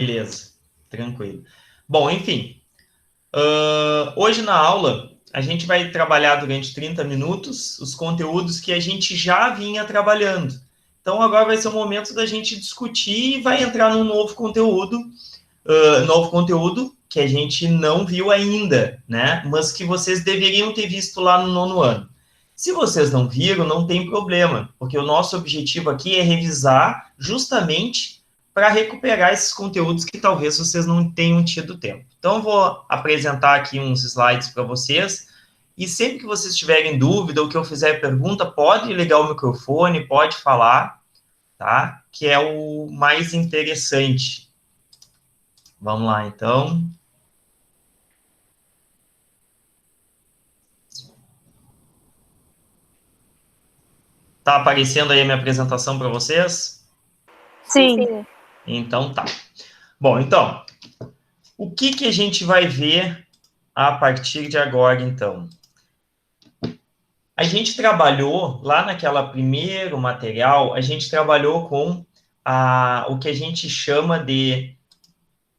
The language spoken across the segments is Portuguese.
Beleza, tranquilo. Bom, enfim, hoje na aula a gente vai trabalhar durante 30 minutos os conteúdos que a gente já vinha trabalhando. Então agora vai ser o momento da gente discutir e vai entrar num novo conteúdo que a gente não viu ainda, né? Mas que vocês deveriam ter visto lá no 9º ano. Se vocês não viram, não tem problema, porque o nosso objetivo aqui é revisar justamente para recuperar esses conteúdos que talvez vocês não tenham tido tempo. Então, eu vou apresentar aqui uns slides para vocês, e sempre que vocês tiverem dúvida ou que eu fizer pergunta, pode ligar o microfone, pode falar, tá? Que é o mais interessante. Vamos lá, então. Tá aparecendo aí a minha apresentação para vocês? Sim. Então tá. Bom, então, o que a gente vai ver a partir de agora, então? A gente trabalhou, lá naquela primeiro material, a gente trabalhou com o que a gente chama de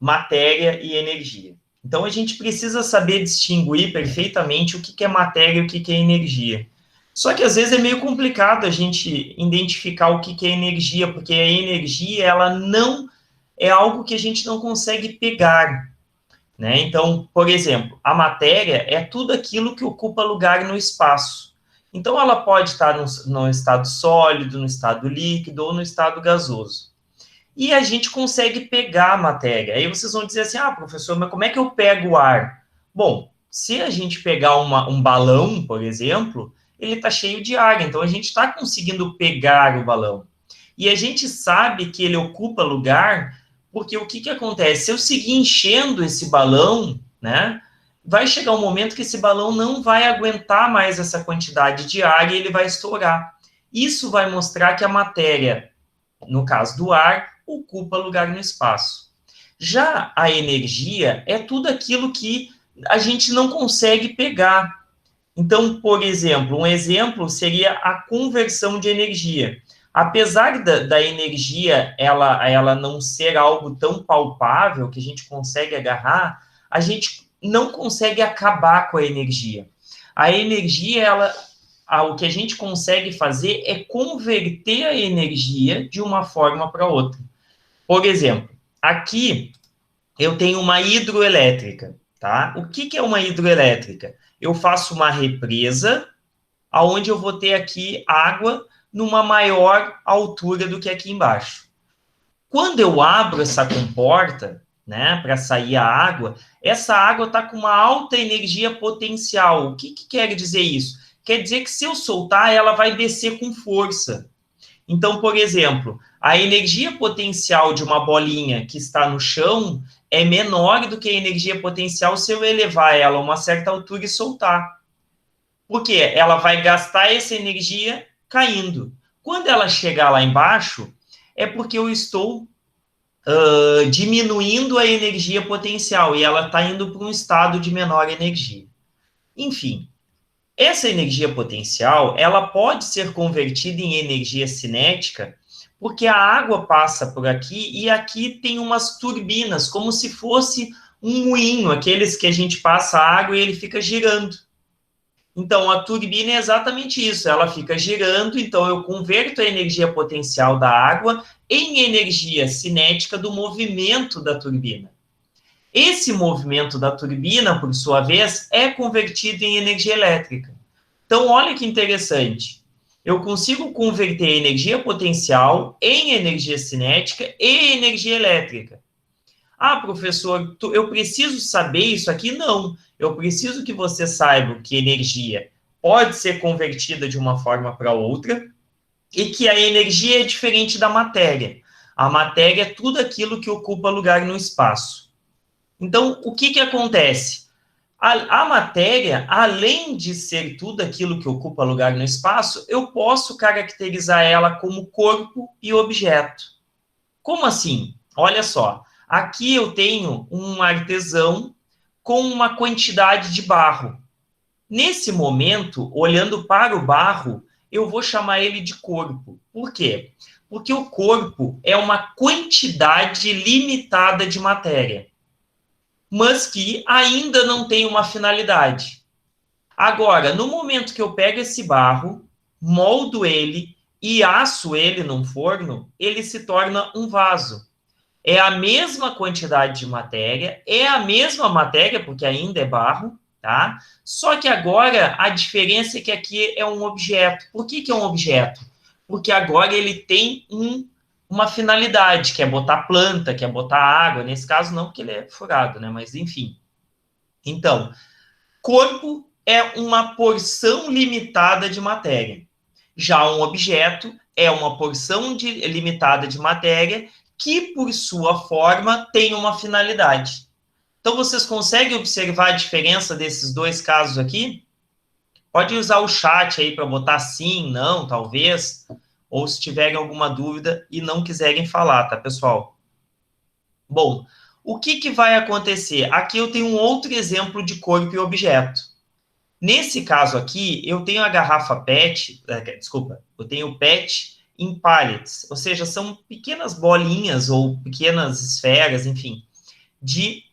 matéria e energia. Então, a gente precisa saber distinguir perfeitamente o que é matéria e o que é energia. Só que, às vezes, é meio complicado a gente identificar o que é energia, porque a energia, ela não é algo que a gente não consegue pegar, né? Então, por exemplo, a matéria é tudo aquilo que ocupa lugar no espaço. Então, ela pode estar no estado sólido, no estado líquido ou no estado gasoso. E a gente consegue pegar a matéria. Aí vocês vão dizer assim, professor, mas como é que eu pego o ar? Bom, se a gente pegar um balão, por exemplo, ele está cheio de ar, então a gente está conseguindo pegar o balão. E a gente sabe que ele ocupa lugar, porque o que acontece? Se eu seguir enchendo esse balão, né, vai chegar um momento que esse balão não vai aguentar mais essa quantidade de ar e ele vai estourar. Isso vai mostrar que a matéria, no caso do ar, ocupa lugar no espaço. Já a energia é tudo aquilo que a gente não consegue pegar. Então, por exemplo, um exemplo seria a conversão de energia. Apesar da energia ela não ser algo tão palpável que a gente consegue agarrar, a gente não consegue acabar com a energia. A energia, o que a gente consegue fazer é converter a energia de uma forma para outra. Por exemplo, aqui eu tenho uma hidroelétrica, tá? O que é uma hidroelétrica? Eu faço uma represa, aonde eu vou ter aqui água numa maior altura do que aqui embaixo. Quando eu abro essa comporta, né, para sair a água, essa água está com uma alta energia potencial. O que quer dizer isso? Quer dizer que se eu soltar, ela vai descer com força. Então, por exemplo, a energia potencial de uma bolinha que está no chão é menor do que a energia potencial se eu elevar ela a uma certa altura e soltar. Por quê? Ela vai gastar essa energia caindo. Quando ela chegar lá embaixo, é porque eu estou diminuindo a energia potencial e ela está indo para um estado de menor energia. Enfim, essa energia potencial, ela pode ser convertida em energia cinética, porque a água passa por aqui e aqui tem umas turbinas, como se fosse um moinho, aqueles que a gente passa água e ele fica girando. Então, a turbina é exatamente isso, ela fica girando, então eu converto a energia potencial da água em energia cinética do movimento da turbina. Esse movimento da turbina, por sua vez, é convertido em energia elétrica. Então, olha que interessante. Eu consigo converter energia potencial em energia cinética e energia elétrica. Professor, eu preciso saber isso aqui? Não. Eu preciso que você saiba que energia pode ser convertida de uma forma para outra e que a energia é diferente da matéria. A matéria é tudo aquilo que ocupa lugar no espaço. Então, o que acontece? A matéria, além de ser tudo aquilo que ocupa lugar no espaço, eu posso caracterizar ela como corpo e objeto. Como assim? Olha só, aqui eu tenho um artesão com uma quantidade de barro. Nesse momento, olhando para o barro, eu vou chamar ele de corpo. Por quê? Porque o corpo é uma quantidade limitada de matéria, mas que ainda não tem uma finalidade. Agora, no momento que eu pego esse barro, moldo ele e asso ele num forno, ele se torna um vaso. É a mesma quantidade de matéria, é a mesma matéria, porque ainda é barro, tá? Só que agora a diferença é que aqui é um objeto. Por que é um objeto? Porque agora ele tem uma finalidade, que é botar planta, que é botar água. Nesse caso não, porque ele é furado, né? Mas enfim. Então, corpo é uma porção limitada de matéria. Já um objeto é uma porção limitada de matéria que, por sua forma, tem uma finalidade. Então, vocês conseguem observar a diferença desses dois casos aqui? Pode usar o chat aí para botar sim, não, talvez, ou se tiverem alguma dúvida e não quiserem falar, tá, pessoal? Bom, o que vai acontecer? Aqui eu tenho um outro exemplo de corpo e objeto. Nesse caso aqui, eu tenho a garrafa PET, eu tenho o PET em pallets, ou seja, são pequenas bolinhas ou pequenas esferas, enfim, de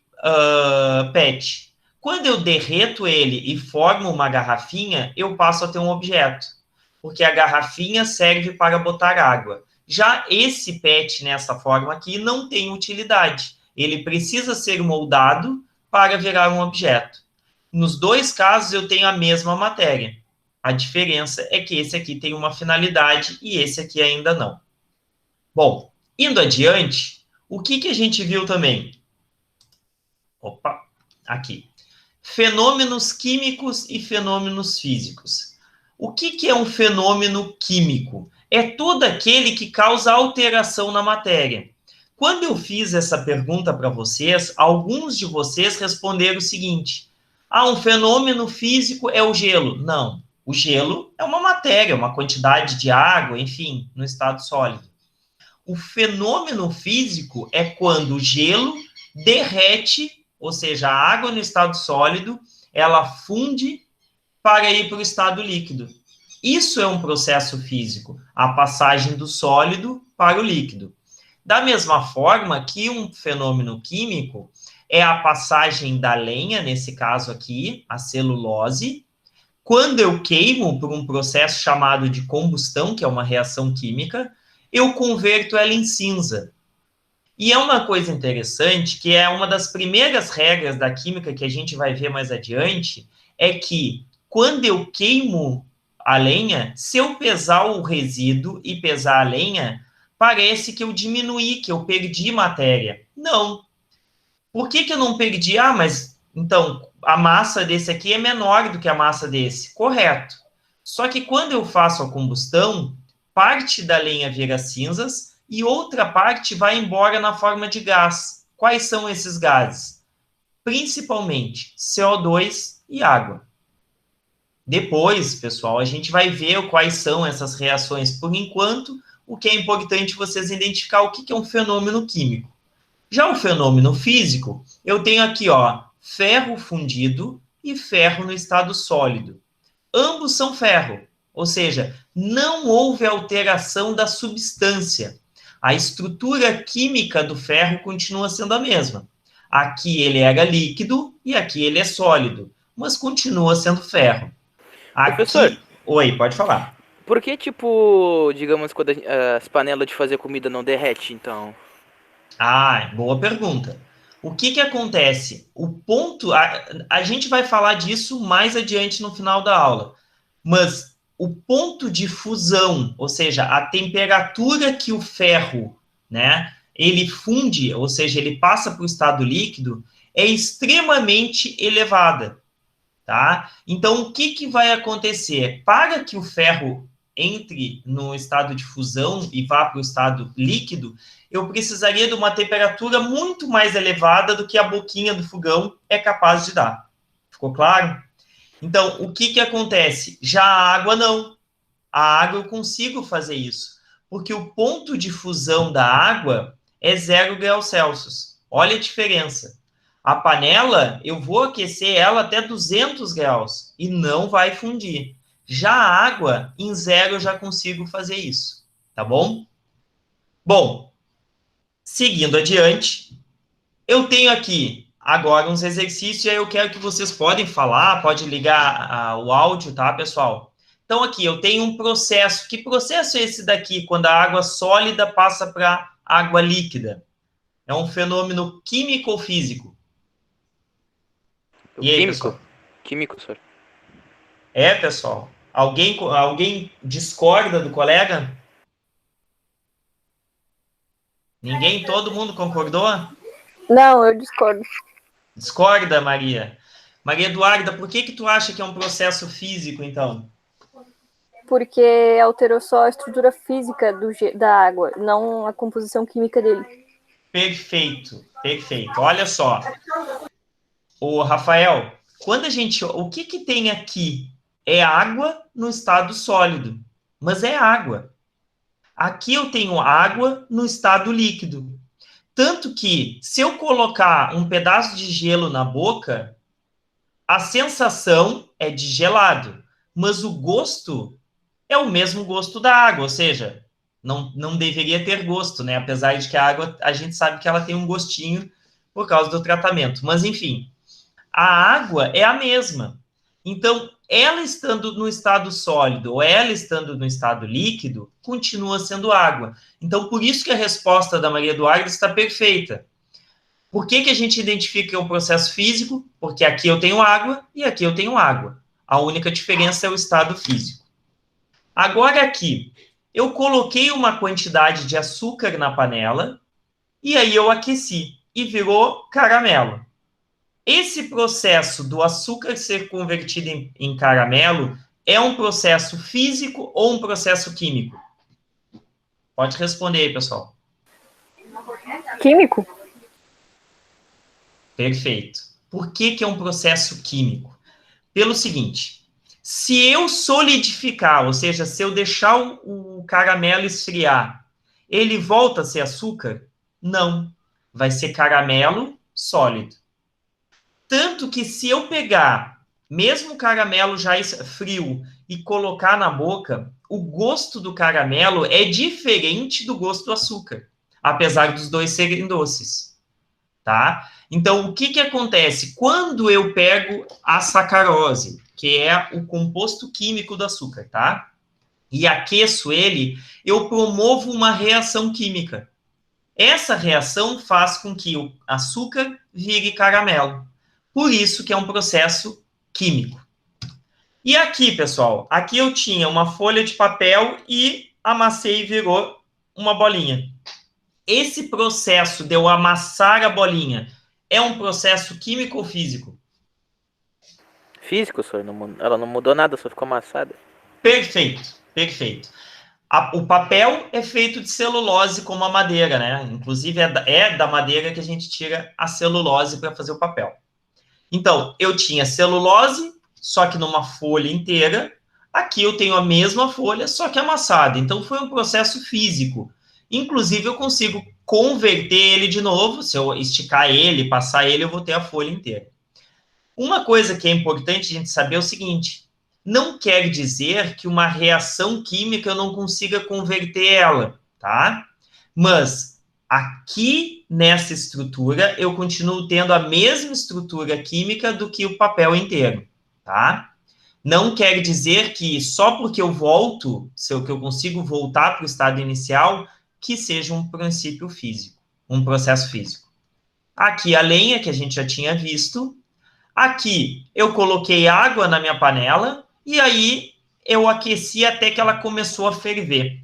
PET. Quando eu derreto ele e formo uma garrafinha, eu passo a ter um objeto, porque a garrafinha serve para botar água. Já esse PET, nessa forma aqui, não tem utilidade. Ele precisa ser moldado para virar um objeto. Nos dois casos, eu tenho a mesma matéria. A diferença é que esse aqui tem uma finalidade e esse aqui ainda não. Bom, indo adiante, o que a gente viu também? Opa, aqui. Fenômenos químicos e fenômenos físicos. O que é um fenômeno químico? É todo aquele que causa alteração na matéria. Quando eu fiz essa pergunta para vocês, alguns de vocês responderam o seguinte: um fenômeno físico é o gelo. Não, o gelo é uma matéria, uma quantidade de água, enfim, no estado sólido. O fenômeno físico é quando o gelo derrete, ou seja, a água no estado sólido, ela funde para ir para o estado líquido. Isso é um processo físico, a passagem do sólido para o líquido. Da mesma forma que um fenômeno químico é a passagem da lenha, nesse caso aqui, a celulose. Quando eu queimo por um processo chamado de combustão, que é uma reação química, eu converto ela em cinza. E é uma coisa interessante, que é uma das primeiras regras da química que a gente vai ver mais adiante, é que quando eu queimo a lenha, se eu pesar o resíduo e pesar a lenha, parece que eu diminuí, que eu perdi matéria. Não. Por que eu não perdi? Mas então a massa desse aqui é menor do que a massa desse. Correto. Só que quando eu faço a combustão, parte da lenha vira cinzas e outra parte vai embora na forma de gás. Quais são esses gases? Principalmente CO2 e água. Depois, pessoal, a gente vai ver quais são essas reações. Por enquanto, o que é importante vocês identificar o que é um fenômeno químico. Já o fenômeno físico, eu tenho aqui, ó, ferro fundido e ferro no estado sólido. Ambos são ferro, ou seja, não houve alteração da substância. A estrutura química do ferro continua sendo a mesma. Aqui ele era líquido e aqui ele é sólido, mas continua sendo ferro. Professor, Aqui... Oi, pode falar. por que, tipo, digamos, quando as panelas de fazer comida não derrete, então? Boa pergunta. O que acontece? O ponto... A gente vai falar disso mais adiante no final da aula, mas o ponto de fusão, ou seja, a temperatura que o ferro, né, ele funde, ou seja, ele passa para o estado líquido, é extremamente elevada, tá? Então, o que vai acontecer? Para que o ferro entre no estado de fusão e vá para o estado líquido, eu precisaria de uma temperatura muito mais elevada do que a boquinha do fogão é capaz de dar. Ficou claro? Então, o que acontece? Já a água não. A água eu consigo fazer isso, porque o ponto de fusão da água é 0 graus Celsius. Olha a diferença. A panela, eu vou aquecer ela até 200 graus e não vai fundir. Já a água, em 0 eu já consigo fazer isso, tá bom? Bom, seguindo adiante, eu tenho aqui agora uns exercícios e aí eu quero que vocês podem falar, pode ligar o áudio, tá, pessoal? Então, aqui, eu tenho um processo. Que processo é esse daqui, quando a água sólida passa para água líquida? É um fenômeno químico ou físico? O E aí, químico? pessoal? Químico, senhor. É, pessoal? Alguém discorda do colega? Ninguém? Todo mundo concordou? Não, eu discordo. Discorda, Maria? Maria Eduarda, por que tu acha que é um processo físico, então? Porque alterou só a estrutura física da água, não a composição química dele. Perfeito, perfeito. Olha só, o Rafael, o que tem aqui? É água no estado sólido, mas é água. Aqui eu tenho água no estado líquido. Tanto que, se eu colocar um pedaço de gelo na boca, a sensação é de gelado, mas o gosto é o mesmo gosto da água, ou seja, não deveria ter gosto, né? Apesar de que a água, a gente sabe que ela tem um gostinho por causa do tratamento. Mas, enfim, a água é a mesma. Então, ela estando no estado sólido ou ela estando no estado líquido, continua sendo água. Então, por isso que a resposta da Maria Eduarda está perfeita. Por que a gente identifica que é um processo físico? Porque aqui eu tenho água e aqui eu tenho água. A única diferença é o estado físico. Agora aqui, eu coloquei uma quantidade de açúcar na panela e aí eu aqueci e virou caramelo. Esse processo do açúcar ser convertido em caramelo é um processo físico ou um processo químico? Pode responder aí, pessoal. Químico? Perfeito. Por que é um processo químico? Pelo seguinte, se eu solidificar, ou seja, se eu deixar o caramelo esfriar, ele volta a ser açúcar? Não. Vai ser caramelo sólido. Tanto que se eu pegar, mesmo o caramelo já frio, e colocar na boca, o gosto do caramelo é diferente do gosto do açúcar, apesar dos dois serem doces, tá? Então, o que acontece? Quando eu pego a sacarose, que é o composto químico do açúcar, tá? E aqueço ele, eu promovo uma reação química. Essa reação faz com que o açúcar vire caramelo. Por isso que é um processo químico. E aqui, pessoal, aqui eu tinha uma folha de papel e amassei e virou uma bolinha. Esse processo de eu amassar a bolinha é um processo químico ou físico? Físico, senhor. Ela não mudou nada, só ficou amassada. Perfeito, perfeito. O papel é feito de celulose como a madeira, né? Inclusive é da madeira que a gente tira a celulose para fazer o papel. Então, eu tinha celulose, só que numa folha inteira. Aqui eu tenho a mesma folha, só que amassada. Então, foi um processo físico. Inclusive, eu consigo converter ele de novo. Se eu esticar ele, passar ele, eu vou ter a folha inteira. Uma coisa que é importante a gente saber é o seguinte: não quer dizer que uma reação química eu não consiga converter ela, tá? Mas aqui nessa estrutura eu continuo tendo a mesma estrutura química do que o papel inteiro, tá? Não quer dizer que só porque eu volto, se eu consigo voltar para o estado inicial, que seja um princípio físico, um processo físico. Aqui a lenha que a gente já tinha visto. Aqui eu coloquei água na minha panela e aí eu aqueci até que ela começou a ferver.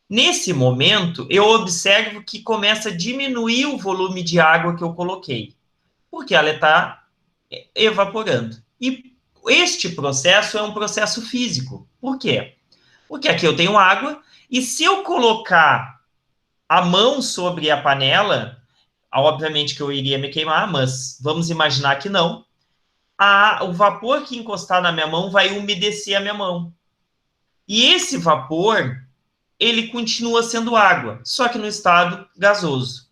Nesse momento, eu observo que começa a diminuir o volume de água que eu coloquei, porque ela está evaporando. E este processo é um processo físico. Por quê? Porque aqui eu tenho água e se eu colocar a mão sobre a panela, obviamente que eu iria me queimar, mas vamos imaginar que não. O vapor que encostar na minha mão vai umedecer a minha mão. E esse vapor, ele continua sendo água, só que no estado gasoso.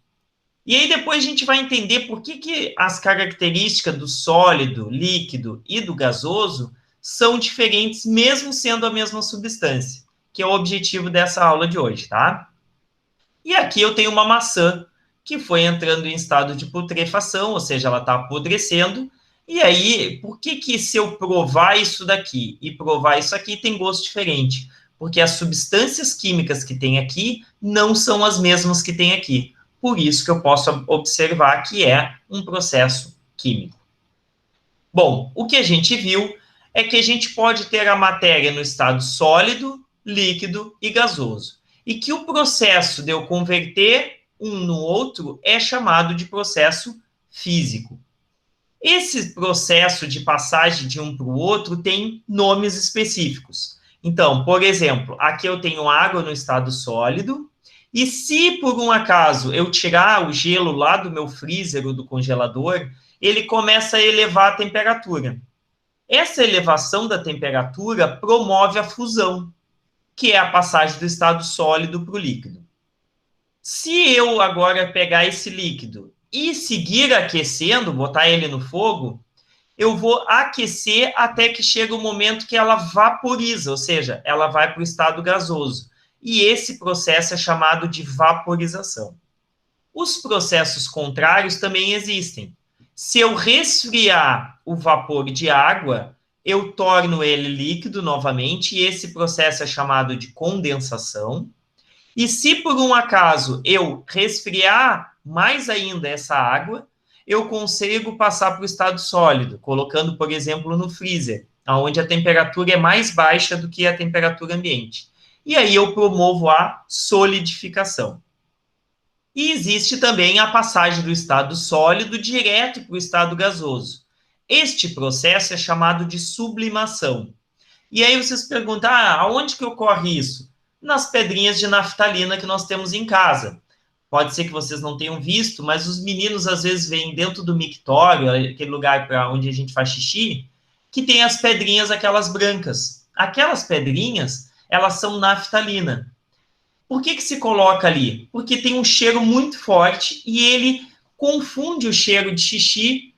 E aí depois a gente vai entender por que as características do sólido, líquido e do gasoso são diferentes, mesmo sendo a mesma substância, que é o objetivo dessa aula de hoje, tá? E aqui eu tenho uma maçã que foi entrando em estado de putrefação, ou seja, ela está apodrecendo. E aí, por que se eu provar isso daqui e provar isso aqui tem gosto diferente? Porque as substâncias químicas que tem aqui não são as mesmas que tem aqui. Por isso que eu posso observar que é um processo químico. Bom, o que a gente viu é que a gente pode ter a matéria no estado sólido, líquido e gasoso. E que o processo de eu converter um no outro é chamado de processo físico. Esse processo de passagem de um para o outro tem nomes específicos. Então, por exemplo, aqui eu tenho água no estado sólido, e se por um acaso eu tirar o gelo lá do meu freezer ou do congelador, ele começa a elevar a temperatura. Essa elevação da temperatura promove a fusão, que é a passagem do estado sólido para o líquido. Se eu agora pegar esse líquido e seguir aquecendo, botar ele no fogo, eu vou aquecer até que chega o momento que ela vaporiza, ou seja, ela vai para o estado gasoso. E esse processo é chamado de vaporização. Os processos contrários também existem. Se eu resfriar o vapor de água, eu torno ele líquido novamente, e esse processo é chamado de condensação. E se por um acaso eu resfriar mais ainda essa água, eu consigo passar para o estado sólido, colocando, por exemplo, no freezer, onde a temperatura é mais baixa do que a temperatura ambiente. E aí eu promovo a solidificação. E existe também a passagem do estado sólido direto para o estado gasoso. Este processo é chamado de sublimação. E aí vocês perguntam, aonde que ocorre isso? Nas pedrinhas de naftalina que nós temos em casa. Pode ser que vocês não tenham visto, mas os meninos às vezes vêm dentro do mictório, aquele lugar para onde a gente faz xixi, que tem as pedrinhas, aquelas brancas. Aquelas pedrinhas, elas são naftalina. Por que se coloca ali? Porque tem um cheiro muito forte e ele confunde o cheiro de xixi,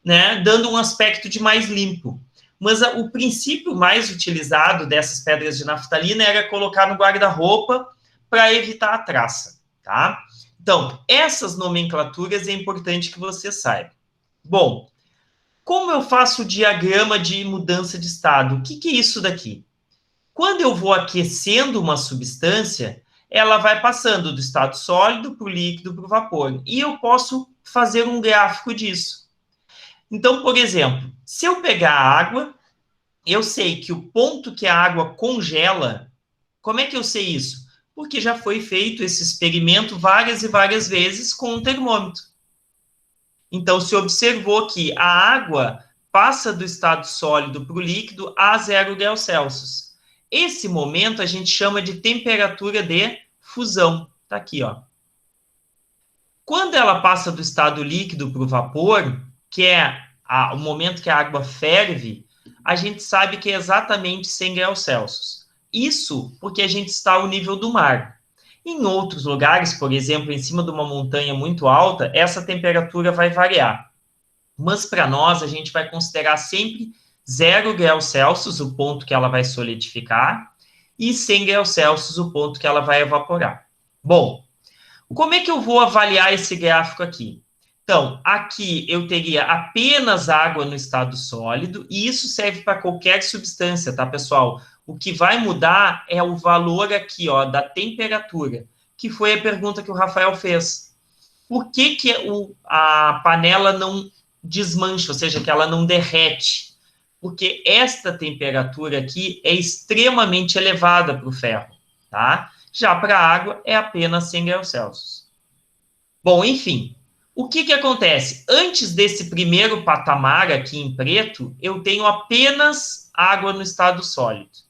né, dando um aspecto de mais limpo. Mas o princípio mais utilizado dessas pedras de naftalina era colocar no guarda-roupa para evitar a traça, tá? Então, essas nomenclaturas é importante que você saiba. Bom, como eu faço o diagrama de mudança de estado? O que é isso daqui? Quando eu vou aquecendo uma substância, ela vai passando do estado sólido para o líquido, para o vapor. E eu posso fazer um gráfico disso. Então, por exemplo, se eu pegar a água, eu sei que o ponto que a água congela, como é que eu sei isso? Porque já foi feito esse experimento várias e várias vezes com um termômetro. Então, se observou que a água passa do estado sólido para o líquido a 0 graus Celsius. Esse momento a gente chama de temperatura de fusão. Está aqui, ó. Quando ela passa do estado líquido para o vapor, que é o momento que a água ferve, a gente sabe que é exatamente 100 graus Celsius. Isso porque a gente está ao nível do mar. Em outros lugares, por exemplo, em cima de uma montanha muito alta, essa temperatura vai variar. Mas para nós, a gente vai considerar sempre 0 graus Celsius, o ponto que ela vai solidificar, e 100 graus Celsius, o ponto que ela vai evaporar. Bom, como é que eu vou avaliar esse gráfico aqui? Então, aqui eu teria apenas água no estado sólido, e isso serve para qualquer substância, tá, pessoal? O que vai mudar é o valor aqui, ó, da temperatura, que foi a pergunta que o Rafael fez. Por que a panela não desmancha, ou seja, que ela não derrete? Porque esta temperatura aqui é extremamente elevada para o ferro, tá? Já para a água é apenas 100 graus Celsius. Bom, enfim, o que acontece? Antes desse primeiro patamar aqui em preto, eu tenho apenas água no estado sólido.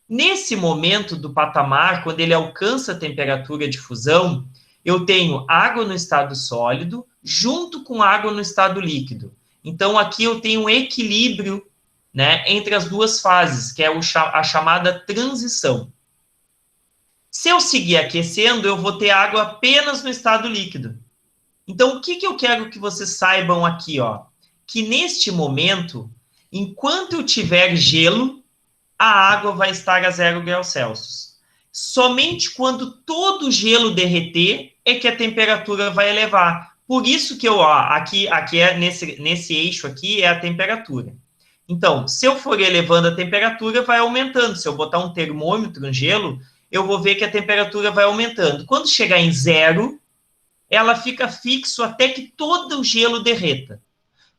Nesse momento do patamar, quando ele alcança a temperatura de fusão, eu tenho água no estado sólido junto com água no estado líquido. Então, aqui eu tenho um equilíbrio, né, entre as duas fases, que é a chamada transição. Se eu seguir aquecendo, eu vou ter água apenas no estado líquido. Então, o que eu quero que vocês saibam aqui, ó? Que neste momento, enquanto eu tiver gelo, a água vai estar a 0 graus Celsius. Somente quando todo o gelo derreter é que a temperatura vai elevar. Por isso que aqui é nesse eixo aqui é a temperatura. Então, se eu for elevando a temperatura, vai aumentando. Se eu botar um termômetro no gelo, eu vou ver que a temperatura vai aumentando. Quando chegar em 0, ela fica fixo até que todo o gelo derreta.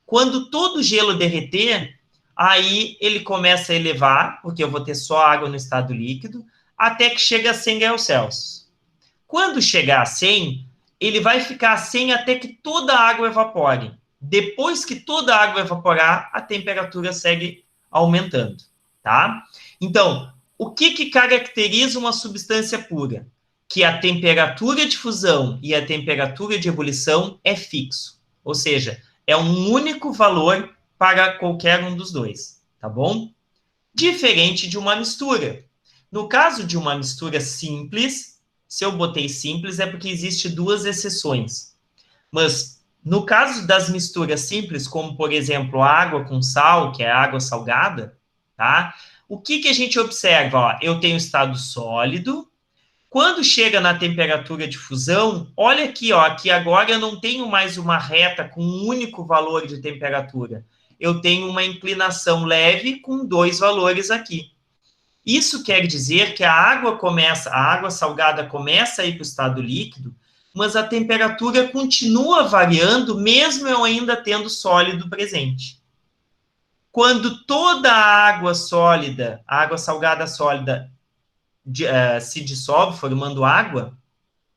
Quando todo o gelo derreter, aí ele começa a elevar, porque eu vou ter só água no estado líquido, até que chega a 100 graus Celsius. Quando chegar a 100, ele vai ficar a 100 até que toda a água evapore. Depois que toda a água evaporar, a temperatura segue aumentando, tá? Então, o que caracteriza uma substância pura? Que a temperatura de fusão e a temperatura de ebulição é fixo. Ou seja, é um único valor para qualquer um dos dois, tá bom? Diferente de uma mistura. No caso de uma mistura simples, se eu botei simples é porque existe 2 exceções. Mas no caso das misturas simples, como por exemplo água com sal, que é água salgada, tá? O que a gente observa? Ó, eu tenho estado sólido. Quando chega na temperatura de fusão, olha aqui, ó, aqui agora eu não tenho mais uma reta com um único valor de temperatura. Eu tenho uma inclinação leve com 2 valores aqui. Isso quer dizer que a água salgada começa a ir para o estado líquido, mas a temperatura continua variando, mesmo eu ainda tendo sólido presente. Quando toda a água sólida, a água salgada sólida, se dissolve, formando água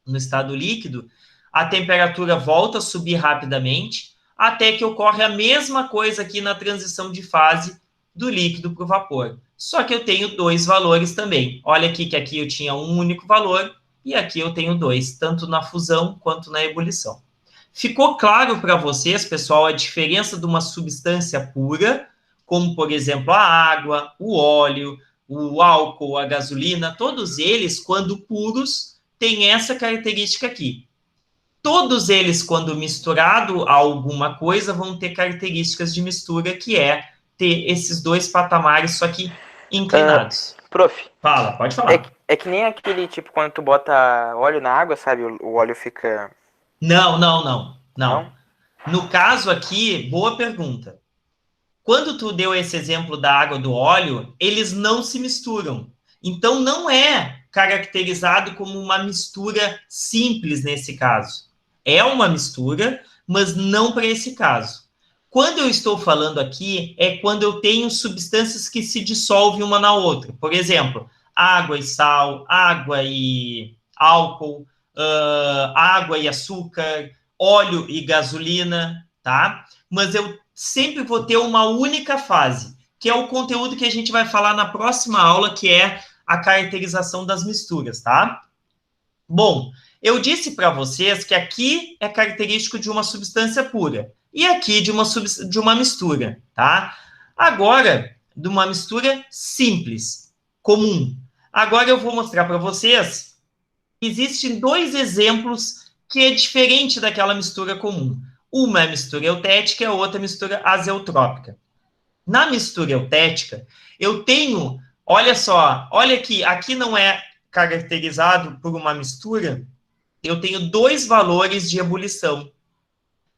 no estado líquido, a temperatura volta a subir rapidamente, até que ocorre a mesma coisa aqui na transição de fase do líquido para o vapor. Só que eu tenho 2 valores também. Olha aqui que aqui eu tinha um único valor e aqui eu tenho 2, tanto na fusão quanto na ebulição. Ficou claro para vocês, pessoal, a diferença de uma substância pura, como, por exemplo, a água, o óleo, o álcool, a gasolina, todos eles, quando puros, têm essa característica aqui. Todos eles, quando misturado a alguma coisa, vão ter características de mistura, que é ter esses 2 patamares, só que inclinados. Prof. Fala, pode falar. É que nem aquele, tipo, quando tu bota óleo na água, sabe? O óleo fica... Não. No caso aqui, boa pergunta. Quando tu deu esse exemplo da água do óleo, eles não se misturam. Então, não é caracterizado como uma mistura simples nesse caso. É uma mistura, mas não para esse caso. Quando eu estou falando aqui, é quando eu tenho substâncias que se dissolvem uma na outra. Por exemplo, água e sal, água e álcool, água e açúcar, óleo e gasolina, tá? Mas eu sempre vou ter uma única fase, que é o conteúdo que a gente vai falar na próxima aula, que é a caracterização das misturas, tá? Bom, eu disse para vocês que aqui é característico de uma substância pura e aqui de uma mistura, tá? Agora, de uma mistura simples, comum. Agora eu vou mostrar para vocês que existem 2 exemplos que é diferente daquela mistura comum. Uma é mistura eutética e a outra é mistura azeotrópica. Na mistura eutética, eu tenho, olha só, olha aqui não é caracterizado por uma mistura, eu tenho 2 valores de ebulição,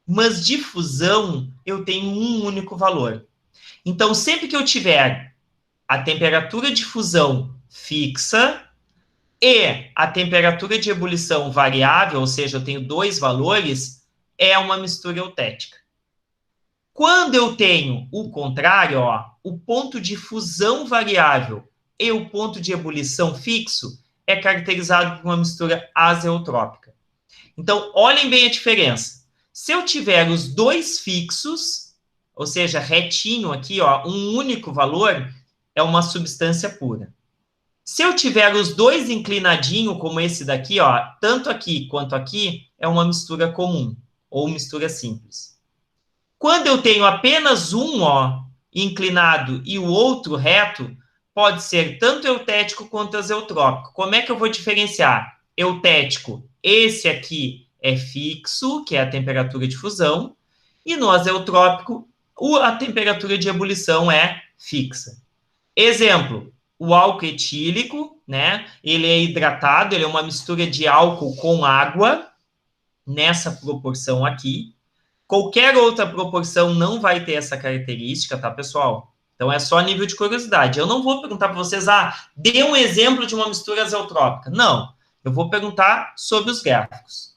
mas de fusão eu tenho um único valor. Então, sempre que eu tiver a temperatura de fusão fixa e a temperatura de ebulição variável, ou seja, eu tenho 2 valores, é uma mistura eutética. Quando eu tenho o contrário, ó, o ponto de fusão variável e o ponto de ebulição fixo, é caracterizado por uma mistura azeotrópica. Então, olhem bem a diferença. Se eu tiver os 2 fixos, ou seja, retinho aqui, ó, um único valor, é uma substância pura. Se eu tiver os 2 inclinadinho, como esse daqui, ó, tanto aqui quanto aqui, é uma mistura comum, ou mistura simples. Quando eu tenho apenas um, ó, inclinado e o outro reto, pode ser tanto eutético quanto azeotrópico. Como é que eu vou diferenciar? Eutético, esse aqui é fixo, que é a temperatura de fusão, e no azeotrópico, a temperatura de ebulição é fixa. Exemplo, o álcool etílico, né? Ele é hidratado, ele é uma mistura de álcool com água, nessa proporção aqui. Qualquer outra proporção não vai ter essa característica, tá, pessoal? Então, é só nível de curiosidade. Eu não vou perguntar para vocês, dê um exemplo de uma mistura azeotrópica. Não, eu vou perguntar sobre os gráficos.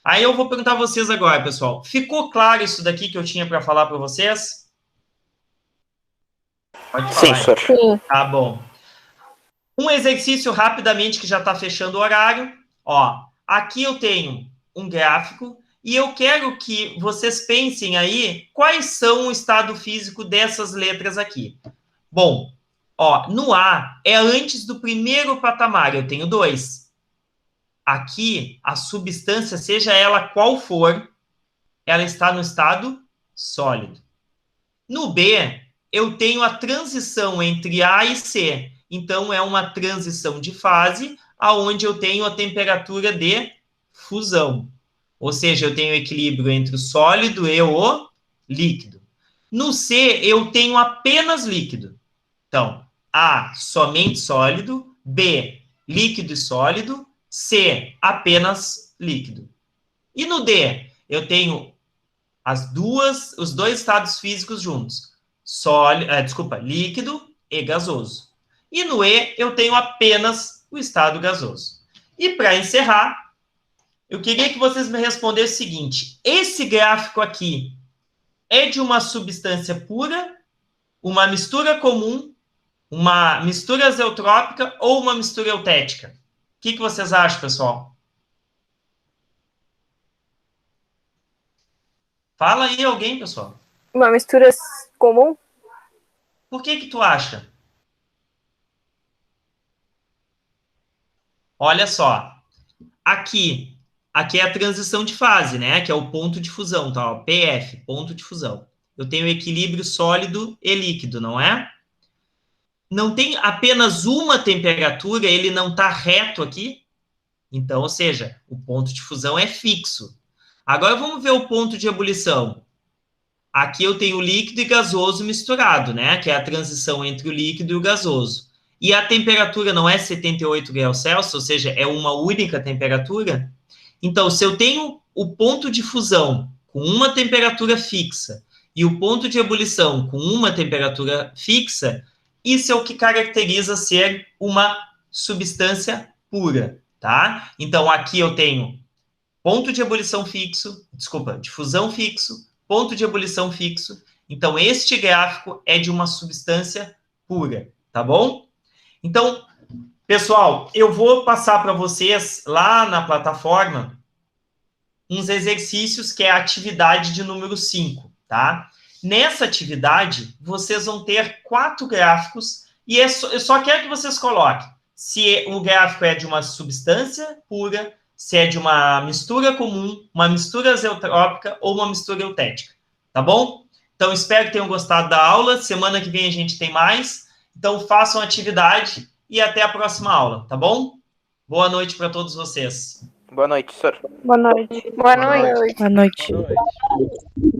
Aí eu vou perguntar a vocês agora, pessoal. Ficou claro isso daqui que eu tinha para falar para vocês? Pode falar. Sim, senhor. Sim. Tá bom. Um exercício rapidamente que já está fechando o horário. Ó, aqui eu tenho um gráfico e eu quero que vocês pensem aí quais são o estado físico dessas letras aqui. Bom, ó, no A é antes do primeiro patamar, eu tenho 2. Aqui, a substância, seja ela qual for, ela está no estado sólido. No B, eu tenho a transição entre A e C. Então, é uma transição de fase, aonde eu tenho a temperatura de fusão. Ou seja, eu tenho equilíbrio entre o sólido e o líquido. No C, eu tenho apenas líquido. Então, A, somente sólido. B, líquido e sólido. C, apenas líquido. E no D, eu tenho os dois estados físicos juntos. Líquido e gasoso. E no E, eu tenho apenas o estado gasoso. E para encerrar, eu queria que vocês me respondessem o seguinte: esse gráfico aqui é de uma substância pura, uma mistura comum, uma mistura azeotrópica ou uma mistura eutética? O que vocês acham, pessoal? Fala aí alguém, pessoal. Uma mistura comum? Por que tu acha? Olha só. Aqui é a transição de fase, né? Que é o ponto de fusão, tá? Ó, PF, ponto de fusão. Eu tenho equilíbrio sólido e líquido, não é? Não tem apenas uma temperatura, ele não está reto aqui. Então, ou seja, o ponto de fusão é fixo. Agora vamos ver o ponto de ebulição. Aqui eu tenho líquido e gasoso misturado, né? Que é a transição entre o líquido e o gasoso. E a temperatura não é 78 graus Celsius, ou seja, é uma única temperatura. Então, se eu tenho o ponto de fusão com uma temperatura fixa e o ponto de ebulição com uma temperatura fixa, isso é o que caracteriza ser uma substância pura, tá? Então, aqui eu tenho ponto de ebulição fixo, de fusão fixo, ponto de ebulição fixo. Então, este gráfico é de uma substância pura, tá bom? Então, pessoal, eu vou passar para vocês lá na plataforma uns exercícios que é a atividade de número 5, tá? Nessa atividade, vocês vão ter 4 gráficos e eu só quero que vocês coloquem se o gráfico é de uma substância pura, se é de uma mistura comum, uma mistura azeotrópica ou uma mistura eutética, tá bom? Então, espero que tenham gostado da aula. Semana que vem a gente tem mais. Então, façam a atividade e até a próxima aula, tá bom? Boa noite para todos vocês. Boa noite, senhor. Boa noite. Boa noite. Boa noite. Boa noite.